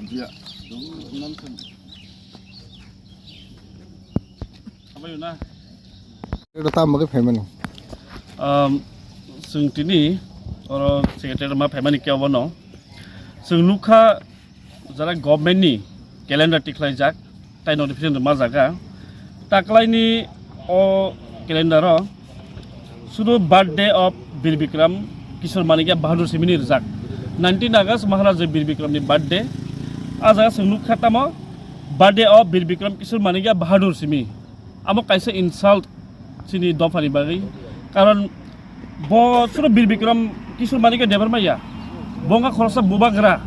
Dia nonton. Apa yun na? Itu tambah ke family. Sengtini orang sekretari rumah family kaya wano. Sengluka jara government ni calendar tiklai jak, tai notification rumah jaga. Taklai ni o calendar o sudah birthday of Bir Bikram Kishore Manikya Bahadur Simini jak. 19 August Maharaja Bir Bikram ni birthday. Aja sengluka tamo birthday of Bir Bikram Kishore Manikya Bahadur Simi. Amo kaisa insult sini dofani bagi. Karon bo sudah Bir Bikram Kishore Manikya debar maya. Bonga khorsa bubagra.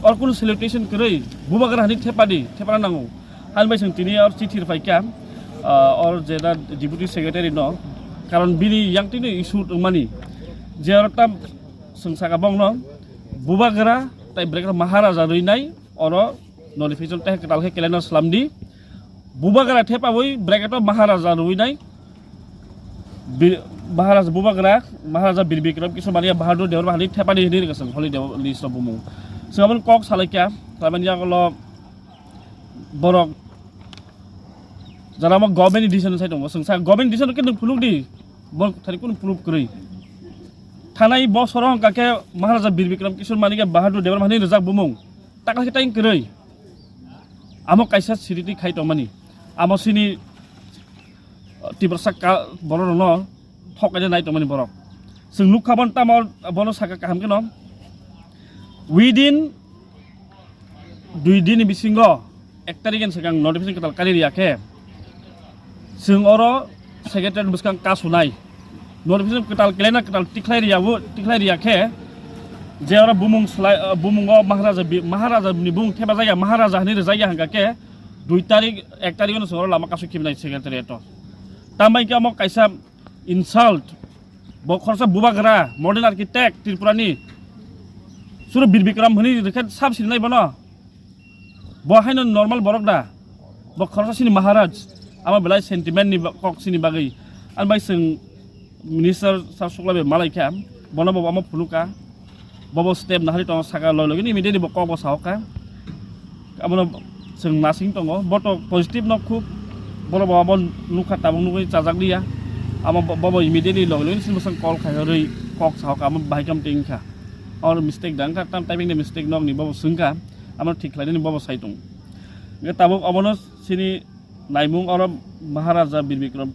और कुछ celebration करे बुबागर हानि थेपा नांगौ हानबाय जों दिनै और चिठि फाइका और जेदा डिप्यूटी सेक्रेटारि न कारण बिनि यांगतिनो इशू मानि जेरता संसाका बंग न बुबागरा ताइ ब्रेकर महाराजा रैनाय और नोटिफिकेशन ते कटाल के कैलेंडर स्लामदि बुबागरा थेपा वइ ब्रेकेट महाराजा रैनाय महाराजा बुबागरा महाराजा बीर बिक्रम किशोर मानिया बाहादुर देवर हानि थेपा नि हिनि गसं हलि देव list बुमु Sekarang kok salahnya, tapi dia kalau borok, jarang mau government edition saya dong, saya government edition kan puluk di, borok tadi pun puluk kiri. Tanah ibu sorong kakek Maharaja Bir Bikram Kishore Manikya Bahadur Dewa Mahani Rezak Bumung, taklah kita yang kiri. Amo kaisa siriti khai tomani, amo sini tiba sakal borok no, thok aja naik tomani borok. Sengluk kapan tamor borok sakal kaham kenom. Within 2 दिन बिसिंगो 1 तारिख सिगां notification कटाल कालि रियाखे जों अरो secretary बिसिगां कासुनाय notification कटाल calendar कटाल टिक्लाय रियाखे जे अरो बुमुंगो महाराजा नि बुं थेबा जायगा महाराजा नि जायगा हंगाके 2 तारिख 1 तारिख न सरो लामा कासु खिबनाय सेक्रेटारिएट तामाय के अमो कायसा इनसाल्ट ब खरसा बुबागरा मडर्न आर्किटेक्ट त्रिपुरानि सुरु बीर बिक्रम हनी रेखा साब सिनाय बनो बहायनो नॉर्मल बरक दा ब खरसा सिनि महाराज आमा बेलाय सेंटिमेंट नि कक सिनि बागै आन बाय जों मिनिस्टार सार सुक्लाबे मालायखा बनो बबा म फुलुका बबो स्टेप नाहरि तं सागा लय लगनि इमिडिएटलि बक ब सावका आमनो जों नासिं दङ बट पजिटिव न खुब बरो बबा लुखा ताबं नुगै चाजाक दिया आमा बबो इमिडिएटलि लय लगनि सिमसं कल खायरै कक सावका आम बाहायकम टिंखा और मिस्टेक दांखा टाइम टाइमिंग मिस्टेक नंग नि बाबो सुंगा आमनो ठीक लायनि बाबो साइटं गे ताबो अबनो सिनि नायमुं और महाराजा बीर बिक्रम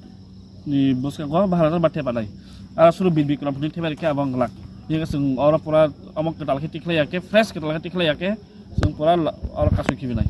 नि बसका गो महाराजा बाथे पानाय आरो सुरु बीर बिक्रम नि थेबारिके आबं लाक ये जों और पूरा अमक कटाल के टिकलायाके फ्रेश कटाल के टिकलायाके जों पूरा और कासु खिबिनाय